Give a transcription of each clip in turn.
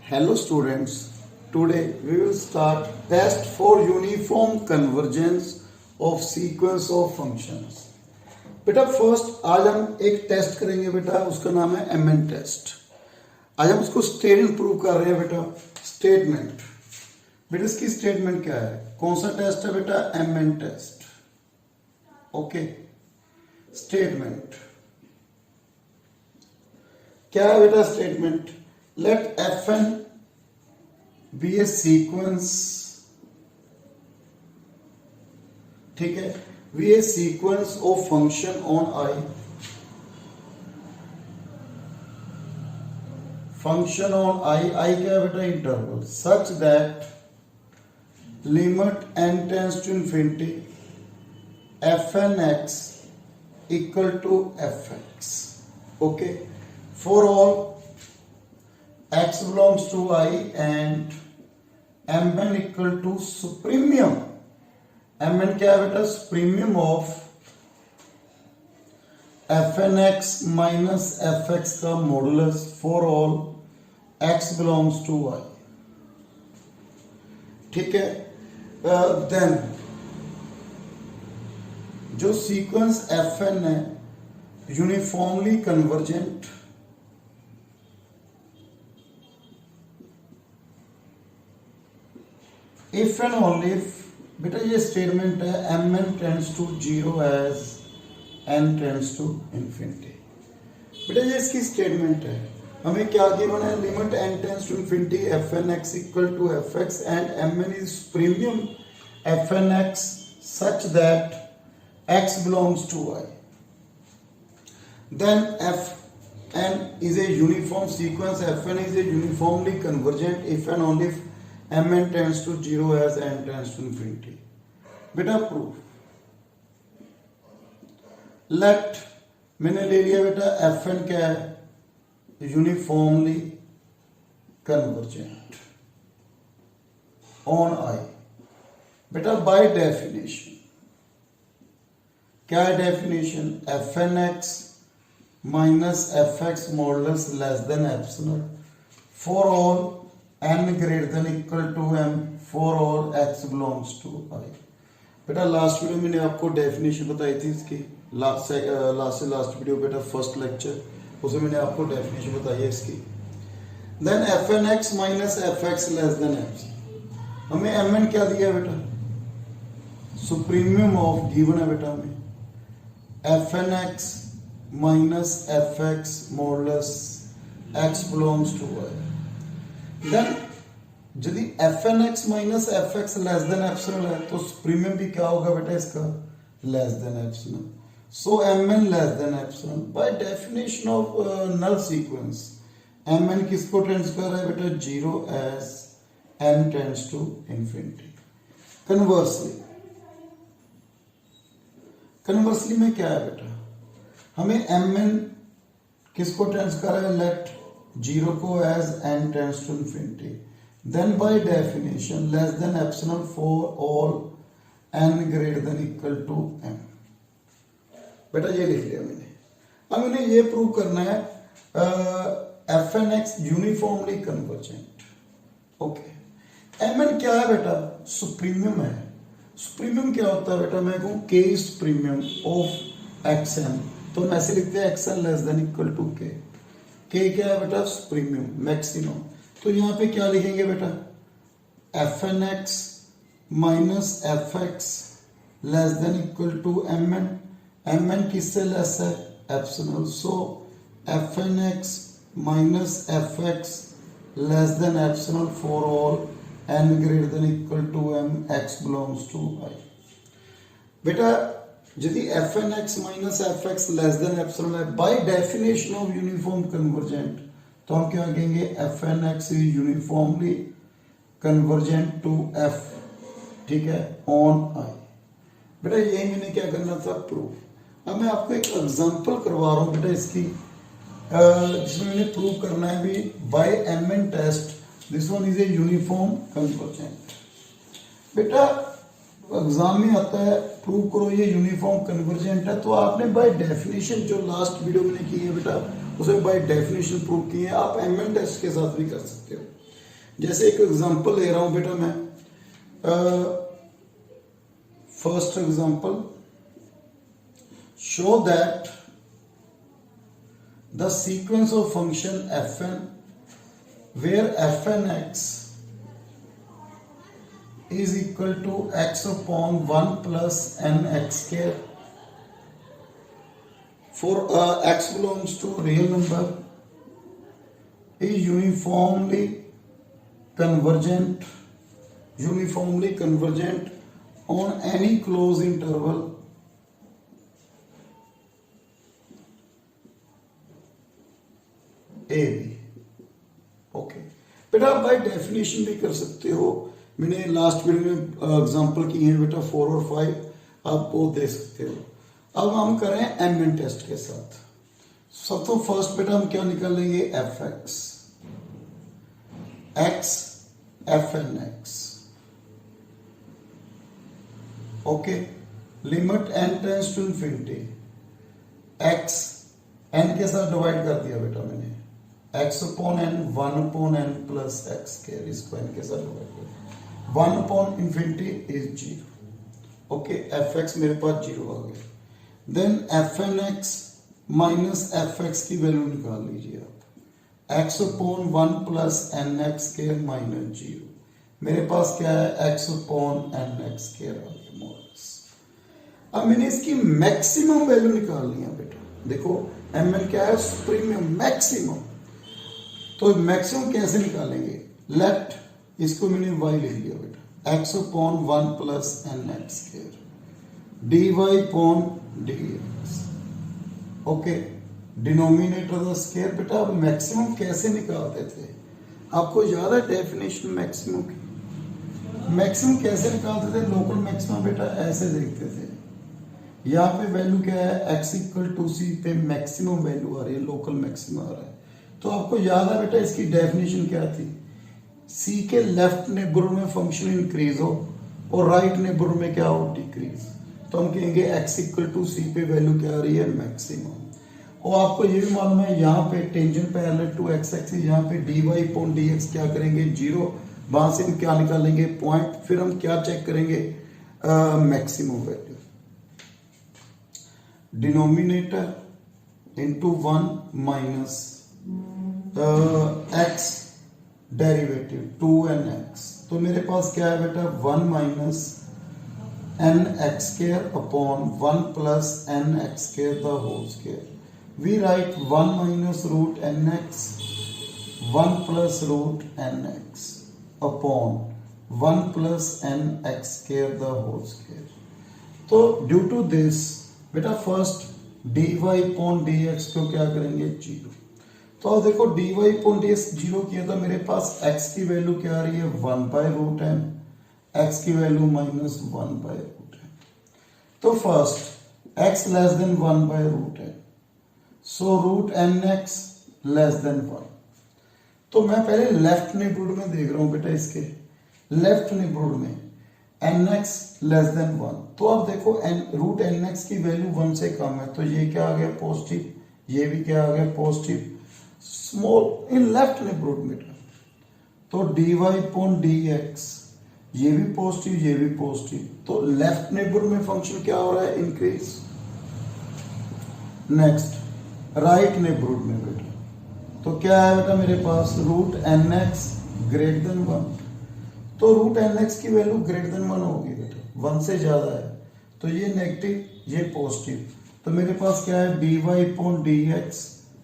Hello students, today we will start test for uniform convergence of sequence of functions. बेटा first आज हम एक test करेंगे बेटा, उसका नाम है MN टेस्ट। आज हम उसको स्टेटमेंट प्रूव कर रहे हैं बेटा। स्टेटमेंट बेटा इसकी स्टेटमेंट क्या है, कौन सा टेस्ट है बेटा, MN टेस्ट। ओके, स्टेटमेंट क्या है बेटा, statement let fn be a sequence, ठीक है, be a sequence of function on I, function on I क्या है बेटा, interval, such that limit n tends to infinity fn x equal to fx, okay, for all x belongs to I and mn equal to supremium, mn क्या है बेटा, supremium of fn x minus fx का modulus for all x belongs to I, ठीक है। Then जो sequence fn है uniformly convergent, if and only if, बेटा ये स्टेटमेंट है mn tends to 0 as n tends to infinity. बेटा ये इसकी स्टेटमेंट है, हमें क्या गिवन है, limit n tends to infinity fn x equal to fx and mn is supremum fn x such that x belongs to I, then fn is a uniform sequence, fn is a uniformly convergent if and only if mn tends to 0 as n tends to infinity। बेटा proof, late मैंने ले लिया बेटा fn क्या है, uniformly convergent on I। बेटा by definition क्या है definition, fn x minus fx modulus less than epsilon for all n greater than equal to m for all x belongs to I। बेटा लास्ट वीडियो मैंने आपको definition बताई थी इसकी, last से लास्ट वीडियो बेटा फर्स्ट लेक्चर, उसमें मैंने आपको डेफिनेशन बताई है इसकी। Then fn x minus fx less than x, हमें mn क्या दिया बेटा, सुप्रीमियम ऑफ गिवन है बेटा हमें fn x minus fx modulus x belongs to I। Then यदि fn x minus fx less than epsilon है तो प्रीमियम भी क्या होगा बेटा इसका, less than epsilon, so mn less than epsilon. By definition of null sequence mn किसको tends कर रहा है बेटा, 0 as n tends to infinity. Conversely में क्या है बेटा, हमें mn किसको टेंड्स कर रहा है, लेट 0 को as n tends to infinity, then by definition less than epsilon for all n greater than equal to m। बेटा ये लिख लिया मैंने। अब मैंने ये प्रूव करना है fn x uniformly convergent. Okay, mn क्या है बेटा, सुप्रीमियम है। सुप्रीमियम क्या होता है बेटा, मैं कहूँ k is supremum of xn, तो हम ऐसे लिखते हैं xn less than equal to k। k क्या है बेटा, सुप्रीमियम मैक्सिमम, तो यहाँ पे क्या लिखेंगे बेटा, fn x minus fx less than equal to mn, mn किससे लेस है, epsilon, so fn x minus fx less than epsilon for all n greater than equal to m x belongs to I। बेटा यदि fn x minus fx less than epsilon है, by definition of uniform convergent, तो हम क्या कहेंगे, fn x is uniformly convergent to f, ठीक है, on I। बेटा यही मैंने क्या करना था, प्रूफ। अब मैं आपको एक एग्जांपल करवा रहा हूं बेटा इसकी, जिसमें मैंने प्रूव करना है भी by MN test, this one is a uniform convergent. बेटा एग्जाम में आता है प्रूव करो ये यूनिफॉर्म कन्वर्जेंट है, तो आपने बाय डेफिनेशन जो लास्ट वीडियो में की है बेटा, उसे बाय डेफिनेशन प्रूव की है। आप MN टेस्ट के साथ भी कर सकते हो। जैसे एक एग्जांपल ले रहा हूं बेटा मैं, first example, show that the sequence of function fn where fn x is equal to x upon 1 plus n x square for x belongs to real number is uniformly convergent on any closed interval a b। Okay बेटा आप by definition भी कर सकते हो, मैंने last video में example किए हैं बेटा 4 और 5, आप वो दे सकते हो। अब हम करें एमएन टेस्ट के साथ। सब तो फर्स्ट बेटा हम क्या निकालेंगे, f x f n x. Okay, limit n tends to infinity, x n के साथ डिवाइड कर दिया बेटा मैंने, x upon n 1 upon n plus x square, इसको n के साथ डिवाइड कर, 1 upon infinity is 0। Okay, fx मेरे पास 0 आ गया। देन fnx माइनस fx की वैल्यू निकाल लीजिए आप, x upon 1 plus nx square minus 0, मेरे पास क्या है x upon nx square आ गया मोरलेस। अब मैंने इसकी मैक्सिमम वैल्यू निकालनी है बेटा, देखो mn क्या है, सुप्रीम मैक्सिमम। तो मैक्सिमम कैसे निकालेंगे, लेट, इसको मैंने y ले लिया बेटा, x upon 1 plus n x square dy upon dx। Okay, denominator the square. बेटा अब मैक्सिमम कैसे निकालते थे, आपको याद है डेफिनेशन मैक्सिमम की? मैक्सिमम कैसे निकालते थे, लोकल मैक्सिमम बेटा ऐसे देखते थे, यहाँ पे वैल्यू क्या है, x इक्वल टू सी पे मैक्सिमम वैल्यू आ रही है, लोकल मैक्सिमम आ रहा है। तो आपको याद है बेटा इसकी डेफिनेशन क्या थी, सी के लेफ्ट नेबरहुड में फंक्शन इंक्रीज हो और राइट नेबरहुड में क्या हो, डिक्रीज। तो हम कहेंगे x इक्वल टू सी पे वैल्यू क्या आ रही है, मैक्सिमम। और आपको ये भी मालूम है यहाँ पे tangent parallel to x axis, यहाँ पे dy अपॉन dx क्या करेंगे, 0, वहां से हम क्या निकालेंगे, पॉइंट, फिर हम क्या चेक करेंगे, maximum value, denominator into 1 minus x derivative 2nx। तो मेरे पास क्या है बेटा, 1 minus n x square upon 1 plus n x square the whole square. We write 1 minus root n x 1 plus root n x upon 1 plus n x square the whole square. तो due to this बेटा first dy upon dx को क्या करेंगे, 0। तो अब देखो dy upon dx 0 किया था, मेरे पास x की वैल्यू क्या आ रही है, 1 बाय रूट एन, x की value minus 1 by root n. तो first x less than 1 by root n, so root n x less than 1। तो मैं पहले लेफ्ट नेबरहुड में देख रहा हूं बेटा, इसके लेफ्ट नेबरहुड में एन एक्स लेस देन 1। तो अब देखो रूट एन एक्स की वैल्यू 1 से कम है, तो ये क्या आ गया, पॉजिटिव, ये भी क्या आ गया, positive, small in left neighbourhood में। तो dy अपॉन dx, ये भी पॉजिटिव, ये भी पॉजिटिव, तो लेफ्ट नेबरहुड में फंक्शन क्या हो रहा है, इंक्रीज। नेक्स्ट राइट नेबरहुड में बेटा, तो क्या है बेटा मेरे पास, root n x greater than 1। तो रूट एन एक्स की वैल्यू ग्रेटर देन 1 होगी बेटा, 1 से ज्यादा है, तो ये नेगेटिव, ये पॉजिटिव, तो मेरे पास क्या है, dy upon dx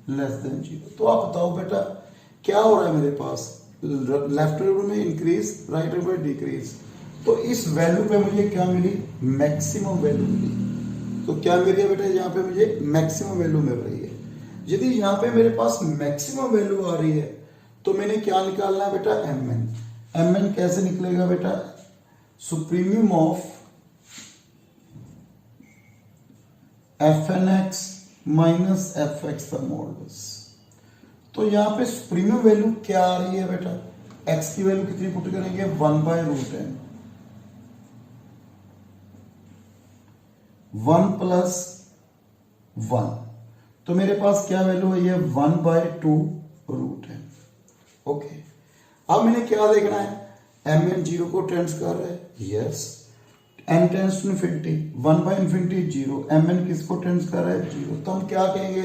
less than 0। तो आप बताओ बेटा क्या हो रहा है मेरे पास, लेफ्ट नेबरहुड में इंक्रीज, राइट नेबरहुड में डिक्रीज। तो इस वैल्यू पे मुझे क्या मिली, मैक्सिमम वैल्यू मिली। तो क्या मिल रही है बेटा, यहाँ पे मुझे मैक्सिमम वैल्यू मिल रही है। यदि यहाँ पे मेरे पास मैक्सिमम वैल्यू आ रही है तो मैंने क्या निकालना है बेटा, mn। mn कैसे निकलेगा बेटा, सुप्रीमियम ऑफ fnx माइनस fx का मॉडुलस। तो यहाँ पे सुप्रीमियम वैल्यू क्या आ रही है बेटा, x की वैल्यू कितनी पुट करेंगे, 1 बाय रूट एन, 1 प्लस 1, तो मेरे पास क्या वैल्यू है, ये 1 बाय 2 रूट एन। ओके, अब मैंने क्या देखना है, एम एन जीरो को टेंस कर रहा है, yes, n tends to infinity, 1 by infinity zero, m n किसको टेंस कर रहा है, जीरो। तो हम क्या कहेंगे,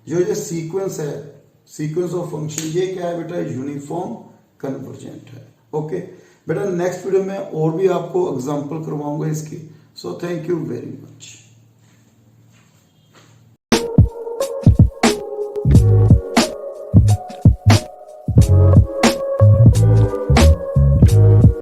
जो ये सीक्वेंस है, सीक्वेंस ऑफ फंक्शन, ये क्या है बेटा, यूनिफॉर्म कन्वर्जेंट है। ओके बेटा, नेक्स्ट वीडियो में और भी आपको एग्जांपल करवाऊंगा इसकी। So thank you very much.